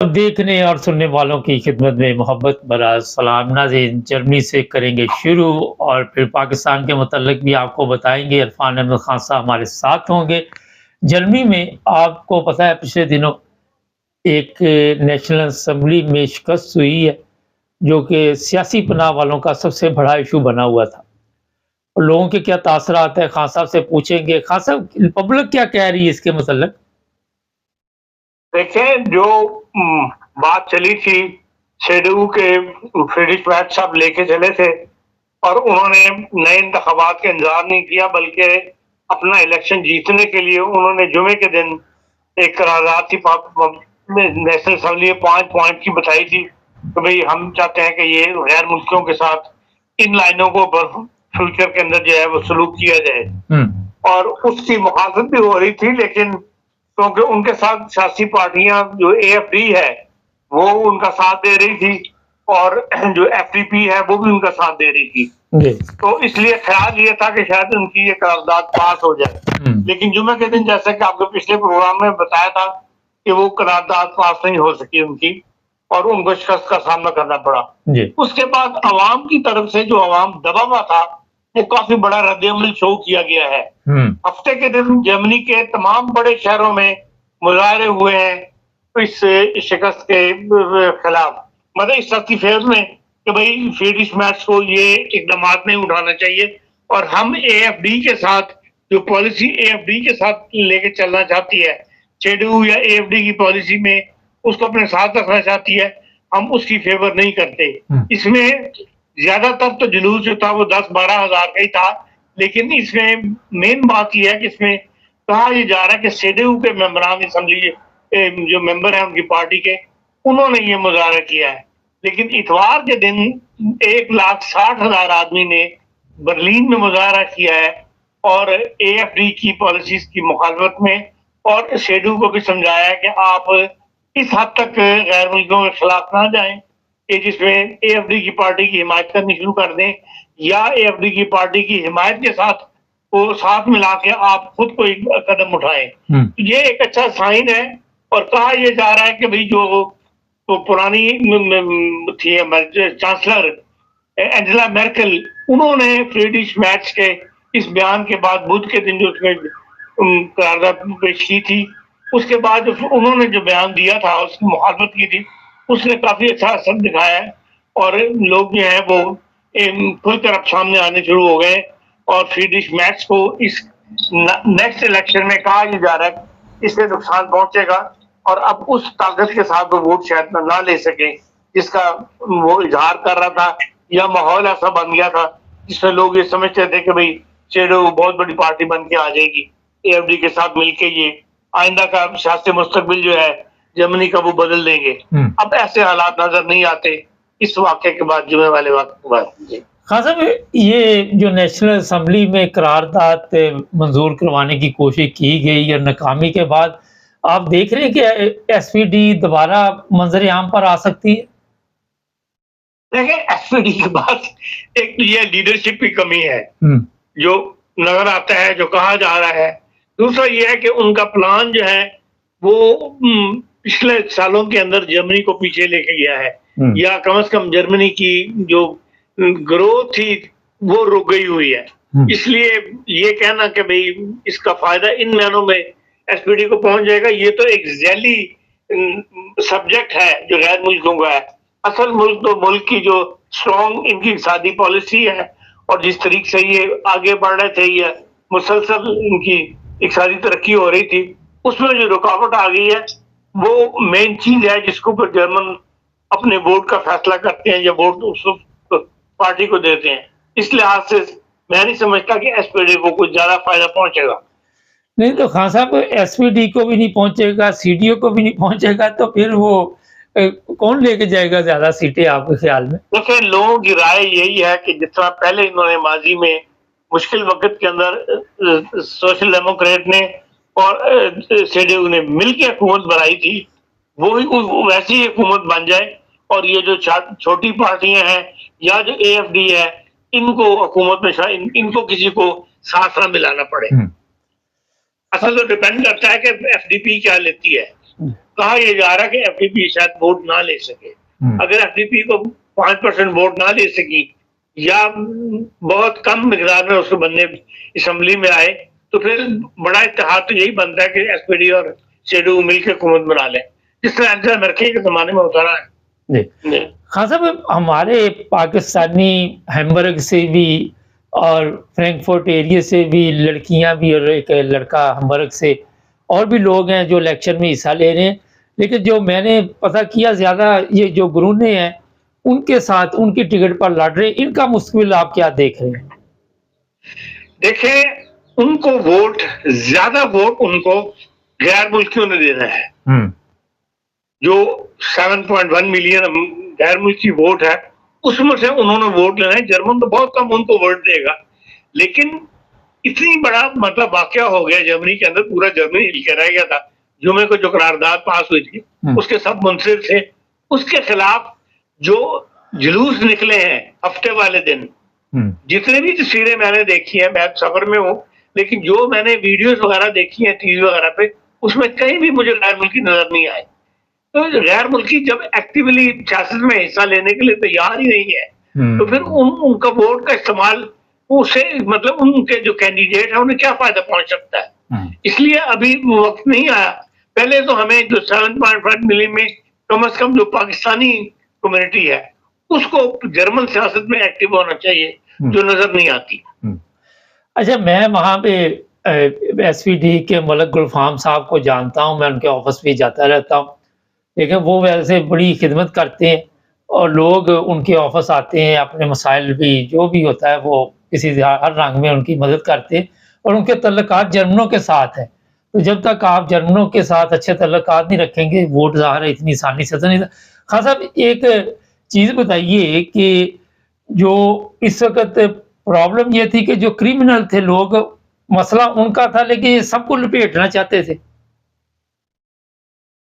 देखने और सुनने वालों की खिदमत में मोहब्बत भरा सलाम। नाज़रीन, जर्मनी से करेंगे शुरू और फिर पाकिस्तान के मुतल्लिक़ भी आपको बताएँगे। इरफ़ान अहमद ख़ान साहब हमारे साथ होंगे। जर्मनी में आपको पता है पिछले दिनों एक नेशनल असेंबली में शिकस्त हुई है, जो कि सियासी पनाह वालों का सबसे बड़ा इशू बना हुआ था। लोगों के क्या तासरात है, ख़ान साहब से पूछेंगे। ख़ान साहब, पब्लिक क्या कह रही है इसके मुतल्लिक़? देखें, जो बात चली थी, CDU के फ्रीडरिश मैर्ज साहब लेके चले थे और उन्होंने नए इंतखाबात का इंतजार नहीं किया, बल्कि अपना इलेक्शन जीतने के लिए उन्होंने जुमे के दिन एक करारदाद थी नेशनल असेंबली में 5 पॉइंट की बताई थी कि भाई हम चाहते हैं कि ये गैर मुल्कियों के साथ इन लाइनों को फ्यूचर के अंदर जो है वो सलूक किया जाए। और उसकी मुखालफत भी हो रही थी, लेकिन क्योंकि उनके साथ सियासी पार्टियां जो AFD है वो उनका साथ दे रही थी और जो FDP है वो भी उनका साथ दे रही थी, तो इसलिए ख्याल ये था कि शायद उनकी ये करारदाद पास हो जाए। लेकिन जुमे के दिन, जैसे कि आपके पिछले प्रोग्राम में बताया था, कि वो करारदाद पास नहीं हो सकी उनकी और उनको शिकस्त का सामना करना पड़ा। उसके बाद अवाम की तरफ से जो अवाम दबा हुआ था, वो काफी बड़ा रद्द-ए-अमल शो किया गया है। हफ्ते के दिन जर्मनी के तमाम बड़े शहरों में मुजाहरे हुए हैं इस शिकस्त के खिलाफ, मतलब इस सख्ती फेवर में कि भाई फ्रीडरिश मैर्ज को ये इकदामात नहीं उठाना चाहिए और हम AFD के साथ जो पॉलिसी AFD के साथ लेके चलना चाहती है, CDU या AFD की पॉलिसी में उसको अपने साथ रखना चाहती है, हम उसकी फेवर नहीं करते। इसमें ज्यादातर तो जुलूस जो था वो 10-12 हजार का ही था, लेकिन इसमें मेन बात यह है कि इसमें कहा यह जा रहा है कि CDU के मेंबरान असेंबली जो मेंबर हैं उनकी पार्टी के, उन्होंने ये मुजाहरा किया है। लेकिन इतवार के दिन 1,60,000 आदमी ने बर्लिन में मुजाहरा किया है और AFD की पॉलिसीज की मुखालफत में, और CDU को भी समझाया है कि आप इस हद तक गैर मुल्कियों के खिलाफ ना जाएं कि जिसमें AFD की पार्टी की हिमायत करनी शुरू कर दें, या AFD की पार्टी की हिमायत के साथ वो साथ मिला के आप खुद कोई कदम उठाएं। ये एक अच्छा साइन है। और कहा यह जा रहा है कि भाई जो तो पुरानी थी चांसलर एंजेला मेर्केल, उन्होंने फ्रीडरिश मैर्ज के इस बयान के बाद बुध के दिन जो उसमें करारदाद पेश की थी, उसके बाद उन्होंने जो बयान दिया था उसकी मुखालफत की थी, उसने काफी अच्छा असर दिखाया है और लोग जो है वो खुलकर अब सामने आने शुरू हो गए और फ्रीडरिश मैर्ज को इस नेक्स्ट इलेक्शन में कहा यह जा रहा है इससे नुकसान पहुंचेगा और अब उस ताकत के साथ वो वोट शायद ना ले सके जिसका वो इजहार कर रहा था, या माहौल ऐसा बन गया था जिसमें लोग ये समझते थे कि भाई CDU बहुत बड़ी पार्टी बन के आ जाएगी, AFD के साथ मिलके ये आइंदा का सियासी मुस्तकबिल जो है जर्मनी का वो बदल देंगे। अब ऐसे हालात नजर नहीं आते इस वाक़े के बाद, जुमे वाले वक्त के बाद। ख़ान साहब, ये जो नेशनल असेंबली में करारदाद मंजूर करवाने की कोशिश की गई और नाकामी के बाद आप देख रहे हैं कि SPD दोबारा मंजर आम पर आ सकती है? देखिए, SPD के पास एक ये लीडरशिप की कमी है जो नजर आता है, जो कहा जा रहा है। दूसरा ये है कि उनका प्लान जो है वो पिछले सालों के अंदर जर्मनी को पीछे लेके गया है, या कम से कम जर्मनी की जो ग्रोथ थी वो रुक गई हुई है। इसलिए ये कहना कि भाई इसका फायदा इन महीनों में SPD को पहुंच जाएगा, ये तो एक जैली सब्जेक्ट है जो गैर मुल्कों का है। असल मुल्क तो मुल्क की जो स्ट्रॉन्ग इनकी इक़्तिसादी पॉलिसी है और जिस तरीके से ये आगे बढ़ रहे थे, ये मुसलसल इनकी इक़्तिसादी तरक्की हो रही थी, उसमें जो रुकावट आ गई है वो मेन चीज है जिसको ऊपर जर्मन अपने वोट का फैसला करते हैं या वोट उस पार्टी को देते हैं। इस लिहाज से मैं नहीं समझता कि SPD को कुछ ज्यादा फायदा पहुंचेगा। नहीं तो ख़ान साहब, SPD को भी नहीं पहुंचेगा, CDU को भी नहीं पहुंचेगा, तो फिर वो कौन लेके जाएगा ज्यादा सीटें आपके ख्याल में? देखिए, लोगों की राय यही है कि जिस तरह पहले इन्होंने माजी में मुश्किल वक्त के अंदर सोशल डेमोक्रेट ने और CDU ने मिलकर हुकूमत बनाई थी, वो भी वैसी हुकूमत बन जाए और ये जो छोटी पार्टियां हैं या जो AFD है, इनको हुकूमत में इनको किसी को साथ ना मिलाना पड़े। असल तो डिपेंड करता है कि FDP क्या लेती है। कहा यह जा रहा है कि एफडीपी शायद वोट ना ले सके। अगर एफडीपी को 5% वोट ना ले सकी या बहुत कम मिकदार में उसके बनने असेंबली में आए, तो फिर बड़ा इत्तेहाद तो यही बनता है कि एसपीडी और जेडीयू मिलकर हुकूमत बना ले, जिस तरह अंजला मर्केल के जमाने में होता रहा है। जी खान साहब, हमारे पाकिस्तानी हैम्बर्ग से भी और फ्रैंकफर्ट एरिया से भी लड़कियां भी और एक लड़का हैम्बर्ग से और भी लोग हैं जो इलेक्शन में हिस्सा ले रहे हैं, लेकिन जो मैंने पता किया ज़्यादा ये जो गुरूने हैं उनके साथ उनकी टिकट पर लड़ रहे हैं। इनका मुश्किल आप क्या देख रहे हैं? देखें, उनको वोट, ज्यादा वोट उनको गैर मुल्कियों ने देना है। जो 7.1 मिलियन गैर मुल्की वोट है उसमें से उन्होंने वोट लेना है। जर्मन तो बहुत कम उनको वोट देगा, लेकिन इतनी बड़ा मतलब वाकया हो गया जर्मनी के अंदर, पूरा जर्मनी हिल के रह गया था। जुमे को जो करारदाद पास हुई थी उसके सब मुंसिफ थे, उसके खिलाफ जो जुलूस निकले हैं हफ्ते वाले दिन, जितने भी तस्वीरें मैंने देखी है, मैं सफर में हूँ, लेकिन जो मैंने वीडियोस वगैरह देखी है टीवी वगैरह पे, उसमें कहीं भी मुझे गैर मुल्की नजर नहीं आए। तो गैर मुल्की जब एक्टिवली सियासत में हिस्सा लेने के लिए तैयार ही नहीं है, तो फिर उनका वोट का इस्तेमाल उससे मतलब उनके जो कैंडिडेट है उन्हें क्या फायदा पहुंच सकता है। इसलिए अभी वक्त नहीं आया। पहले तो हमें जो 7.5 मिलियन में कम से कम जो पाकिस्तानी कम्युनिटी है उसको जर्मन सियासत में एक्टिव होना चाहिए, जो नजर नहीं आती। अच्छा, मैं वहां पे एसपीडी के मलक गुलफाम साहब को जानता हूं, मैं उनके ऑफिस भी जाता रहता हूं, लेकिन वो वैसे बड़ी खिदमत करते हैं और लोग उनके ऑफिस आते हैं, अपने मसाइल भी जो भी होता है वो किसी हर रंग में उनकी मदद करते हैं और उनके तल्लुकात जर्मनों के साथ है। तो जब तक आप जर्मनों के साथ अच्छे तल्लुकात नहीं रखेंगे, वोट ज़ाहिर है इतनी आसानी से तो नहीं। खान साहब, एक चीज़ बताइए कि जो इस वक्त प्रॉब्लम ये थी कि जो क्रिमिनल थे लोग, मसला उनका था, लेकिन सबको लपेटना चाहते थे।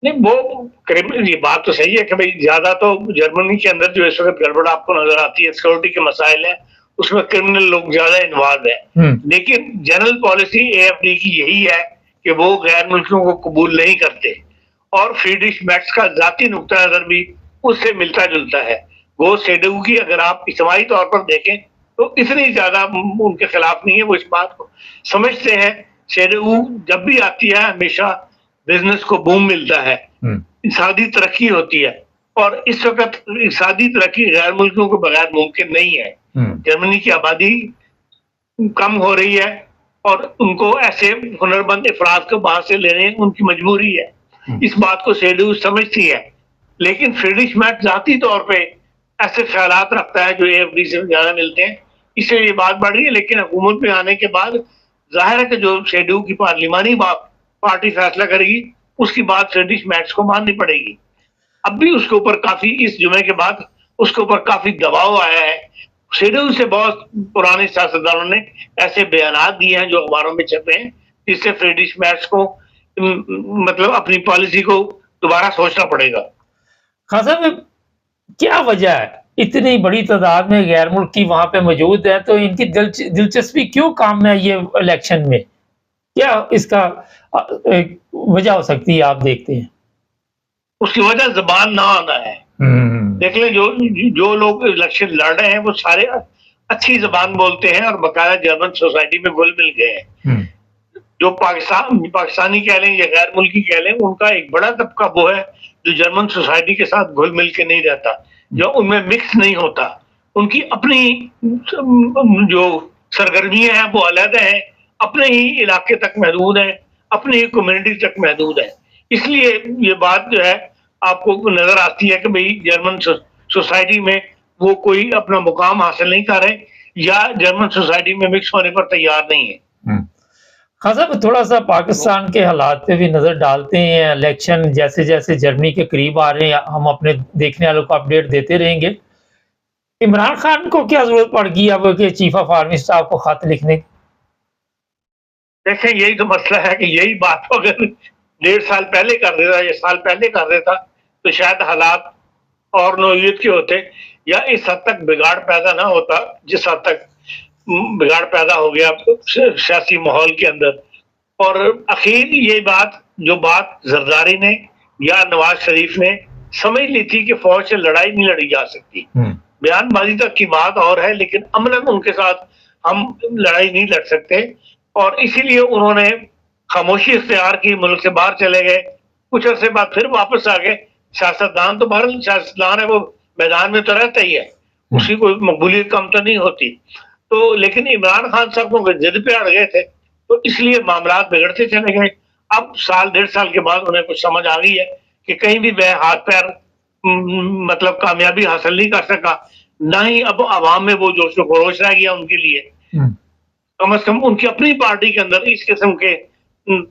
नहीं, वो क्रिमिनल, ये बात तो सही है कि भाई ज्यादा तो जर्मनी के अंदर जो इस वक्त गड़बड़ आपको नजर आती है, सिक्योरिटी के मसाइल है, उसमें क्रिमिनल लोग ज्यादा इन्वॉल्व है। लेकिन जनरल पॉलिसी एएफडी की यही है कि वो गैर मुल्कियों को कबूल नहीं करते, और फ्रीडरिश मैक्स का जाती नुक्ता नजर भी उससे मिलता जुलता है। वो सेडू की अगर आप इज्तिमाई तौर पर देखें तो इतनी ज्यादा उनके खिलाफ नहीं है, वो इस बात को समझते हैं। सेडू जब भी आती है हमेशा बिजनेस को बूम मिलता है, इक़्तिसादी तरक्की होती है, और इस वक्त इक़्तिसादी तरक्की गैर मुल्कियों के बगैर मुमकिन नहीं है। जर्मनी की आबादी कम हो रही है और उनको ऐसे हुनरमंद अफराद को बाहर से लेने उनकी मजबूरी है। इस बात को सेडू समझती है, लेकिन फ्रीडरिश मैक्स जाती तौर पे ऐसे ख्यालात रखता है जो एएफडी से ज्यादा मिलते हैं, इसलिए ये बात बढ़ रही है। लेकिन हुकूमत में आने के बाद जाहिर है कि जो सेडू की पार्लिमानी पार्टी फैसला करेगी उसकी बात फ्रीडरिश मैक्स को माननी पड़ेगी। अब भी उसके ऊपर काफी, इस जुमे के बाद उसके ऊपर काफी दबाव आया है। सेडू से बहुत पुराने सियासतदानों ने ऐसे बयानात दिए हैं जो अखबारों में छपे हैं, जिससे फ्रीडरिश मैक्स को मतलब अपनी पॉलिसी को दोबारा सोचना पड़ेगा। खान साहब, क्या वजह है इतनी बड़ी तादाद में गैर मुल्की वहां पे मौजूद है, तो इनकी दिलचस्पी क्यों काम है ये इलेक्शन में? क्या इसका वजह हो सकती है, आप देखते हैं? उसकी वजह जबान ना आना है। देख लें, जो लोग इलेक्शन लड़ रहे हैं वो सारे अच्छी जबान बोलते हैं और बाकायदा जर्मन सोसाइटी में घुल मिल गए हैं। जो पाकिस्तानी कह लें या गैर मुल्की कह लें, उनका एक बड़ा तबका वो है जो जर्मन सोसाइटी के साथ घुल मिल के नहीं रहता, जो उनमें मिक्स नहीं होता। उनकी अपनी जो सरगर्मियां हैं वो अलग हैं, अपने ही इलाके तक महदूद है, अपनी ही कम्युनिटी तक महदूद है। इसलिए ये बात जो है आपको नजर आती है कि भाई जर्मन सोसाइटी में वो कोई अपना मुकाम हासिल नहीं कर रहे या जर्मन सोसाइटी में मिक्स होने पर तैयार नहीं है। खान साहब, थोड़ा सा पाकिस्तान के हालात पे भी नजर डालते हैं। इलेक्शन जैसे जैसे जर्मनी के करीब आ रहे हैं, हम अपने देखने वालों को अपडेट देते रहेंगे। इमरान खान को क्या जरूरत पड़ गई अब कि चीफ ऑफ आर्मी स्टाफ को खत लिखने की? देखें, यही तो मसला है कि यही बात अगर 1.5 साल पहले कर देता या साल पहले कर देता तो शायद हालात और नौयत के होते, या इस हद तक बिगाड़ पैदा ना होता जिस हद तक बिगाड़ पैदा हो गया सियासी माहौल के अंदर। और आखिर ये बात, जो बात जरदारी ने या नवाज शरीफ ने समझ ली थी कि फौज से लड़ाई नहीं लड़ी जा सकती। बयानबाजी तक की बात और है, लेकिन अमलन उनके साथ हम लड़ाई नहीं लड़ सकते, और इसीलिए उन्होंने खामोशी इख्तियार की, मुल्क से बाहर चले गए। कुछ अरसे बाद फिर वापस आ गए। सियासतदान तो बहरहाल सियासतदान है, वो मैदान में तो रहता ही है, उसकी कोई मकबूलियत कम तो नहीं होती। तो लेकिन इमरान खान साहब को जिद पे अड़ गए थे, तो इसलिए मामला बिगड़ते चले गए। अब साल 1.5 साल के बाद उन्हें कुछ समझ आ गई है कि कहीं भी वह हाथ पैर मतलब कामयाबी हासिल नहीं कर सका, ना ही अब आवाम में वो जोश खरोश रह गया उनके लिए। कम से कम उनकी अपनी पार्टी के अंदर इस किस्म के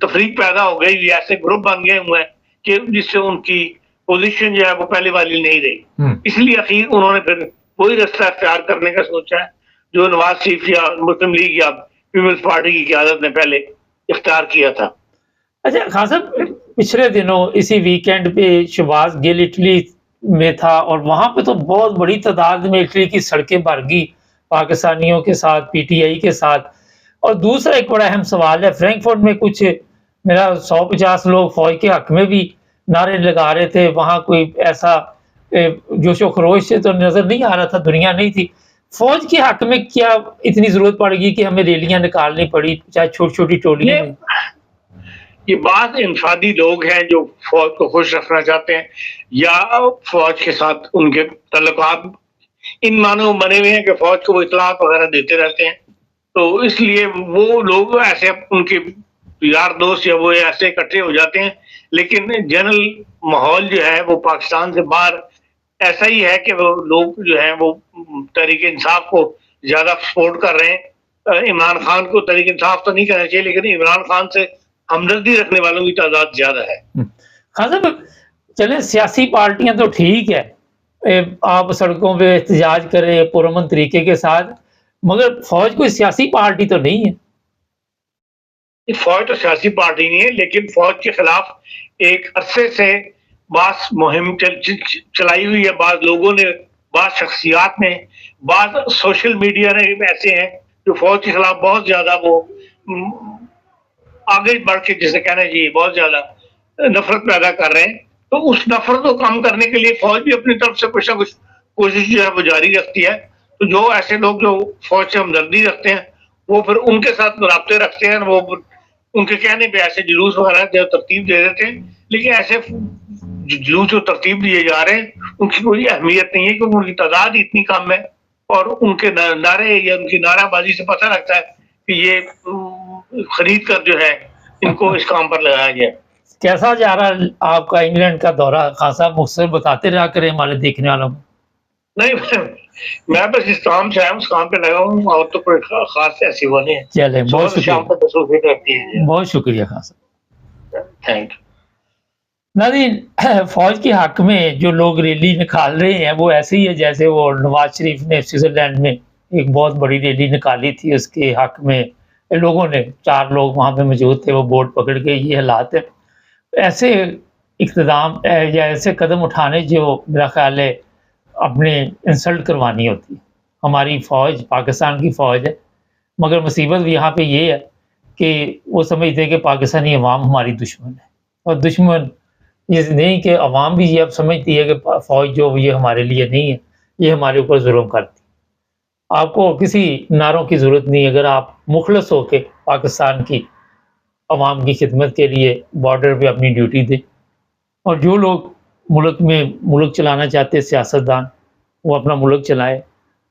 तफरीक पैदा हो गई, ऐसे ग्रुप बन गए हुए हैं कि जिससे उनकी पोजीशन जो है वो पहले वाली नहीं रही। इसलिए आखिर उन्होंने फिर वही रास्ता इख्तियार करने का सोचा है जो नवाज शरीफ या मुस्लिम लीग या पीपल्स पार्टी की क़यादत ने पहले इख्तियार किया था। अच्छा खान साहब, पिछले दिनों इसी वीकेंड पे शहबाज गिल इटली में था और वहां पे तो बहुत बड़ी तादाद में इटली की सड़कें भर गई पाकिस्तानियों के साथ, पीटीआई के साथ। और दूसरा एक बड़ा अहम सवाल है, फ्रैंकफर्ट में कुछ मेरा 150 लोग फौज के हक में भी नारे लगा रहे थे। वहां कोई ऐसा जोशो खरोश से तो नजर नहीं आ रहा था, दुनिया नहीं थी। फौज के हक में क्या इतनी जरूरत पड़ेगी कि हमें रैलियां निकालनी पड़ी, चाहे छोटी छोटी टोलियां में? ये बात इंफरादी लोग हैं जो फौज को खुश रखना चाहते हैं या फौज के साथ उनके तल्लुकात इन मानों बने हुए हैं कि फौज को वो इतलात वगैरह देते रहते हैं, तो इसलिए वो लोग ऐसे उनके यार दोस्त या वो ऐसे इकट्ठे हो जाते हैं। लेकिन जनरल माहौल जो है वो पाकिस्तान से बाहर ऐसा ही है कि वो लोग जो है वो तहरीक इंसाफ को ज्यादा सपोर्ट कर रहे हैं। इमरान खान को तहरीक इंसाफ तो नहीं करना चाहिए, लेकिन इमरान खान से हमदर्दी रखने वालों की तादाद ज्यादा है। खान साहब, चले सियासी पार्टियां तो ठीक है, आप सड़कों पे एहतजाज करें पुरअमन तरीके के साथ, मगर फौज कोई सियासी पार्टी तो नहीं है। फौज तो सियासी पार्टी नहीं है, लेकिन फौज के खिलाफ एक अरसे से बास मुहिम चलाई हुई है। बाद लोगों ने, बाद शख्सियात ने, बाद सोशल मीडिया ने ऐसे हैं जो फौज के खिलाफ बहुत ज्यादा वो आगे बढ़ के, जिसे कहना चाहिए, बहुत ज्यादा नफरत पैदा कर रहे हैं। तो उस नफरत को कम करने के लिए फौज भी अपनी तरफ से कुछ ना कुछ कोशिश जो है वो जारी रखती है। तो जो ऐसे लोग जो फौज से हमदर्दी रखते हैं वो फिर उनके साथ राब्ते रखते हैं, वो उनके कहने पे ऐसे जुलूस वगैरह जो तरतीब दे देते हैं। लेकिन ऐसे जुलूस जो तरतीब दिए जा रहे हैं उनकी कोई अहमियत नहीं है, क्योंकि उनकी तादाद इतनी कम है और उनके नारे या उनकी नाराबाजी से पता लगता है कि ये खरीद कर जो है इनको इस काम पर लगाया गया। कैसा जा रहा आपका इंग्लैंड का दौरा? खान साहब मुख्तसर बताते रहा करें हमारे देखने वालों को। नहीं, मैं बस इस काम से आया हूँ, उस काम पे लगा हूँ, और तो कोई खास ऐसी वो नहीं है। चले, बहुत शुक्रिया, बहुत शुक्रिया खान साहब, थैंक यू। नाज़रीन, फौज के हक में जो लोग रैली निकाल रहे हैं वो ऐसे ही है जैसे वो नवाज शरीफ ने स्विट्जरलैंड में एक बहुत बड़ी रैली निकाली थी, उसके हक में लोगों ने, 4 लोग वहाँ पे मौजूद थे, वो बोर्ड पकड़ के, ये हालात है। ऐसे इक़्तिदाम या ऐसे कदम उठाने जो मेरा ख्याल है अपने इंसल्ट करवानी होती है। हमारी फ़ौज पाकिस्तान की फ़ौज है, मगर मुसीबत यहाँ पे ये है कि वो समझते हैं कि पाकिस्तानी अवाम हमारी दुश्मन है, और दुश्मन ये नहीं कि अवाम भी ये अब समझती है कि फ़ौज जो ये हमारे लिए नहीं है, ये हमारे ऊपर जुल्म करती है। आपको किसी नारों की ज़रूरत नहीं, अगर आप मुखलस होके पाकिस्तान की अवाम की खिदमत के लिए बॉर्डर पे अपनी ड्यूटी दें, और जो लोग मुल्क में मुल्क चलाना चाहते हैं सियासतदान, वो अपना मुल्क चलाए।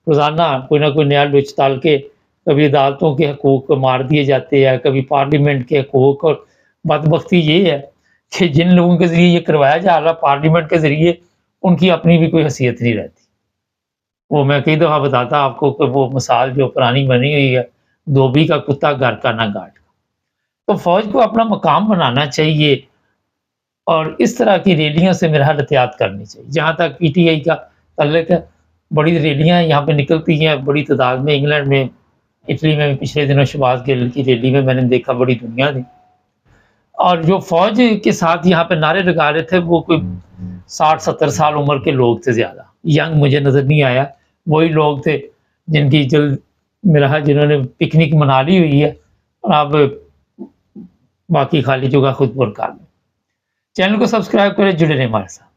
रोज़ाना कोई ना कोई नया लुच डाल के कभी अदालतों के हकूक़ मार दिए जाते हैं, कभी पार्लियामेंट के हकूक़, और बदबख्ती ये है कि जिन लोगों के ज़रिए ये करवाया जा रहा पार्लियामेंट के ज़रिए, उनकी अपनी भी कोई हैसियत नहीं रहती। वो मैं कई दफ़ा बताता आपको कि वो मिसाल जो पुरानी बनी हुई है, धोबी का कुत्ता घर का ना घाट का। तो फ़ौज को अपना मकाम बनाना चाहिए और इस तरह की रैलियों से मेरा एहतियात करनी चाहिए। जहाँ तक पीटीआई का ताल्लुक है, बड़ी रैलियाँ यहाँ पे निकलती हैं बड़ी तादाद में। इंग्लैंड में, इटली में पिछले दिनों शहबाज गिल की रैली में मैंने देखा, बड़ी दुनिया थी। और जो फ़ौज के साथ यहाँ पे नारे लगा रहे थे वो कोई 60-70 साल उम्र के लोग थे, ज़्यादा यंग मुझे नज़र नहीं आया। वही लोग थे जिनकी जल्द मेरा जिन्होंने पिकनिक मना ली हुई है और अब बाकी खाली जगह खुद पुर कर लें। चैनल को सब्सक्राइब करें, जुड़े रहें हमारे साथ।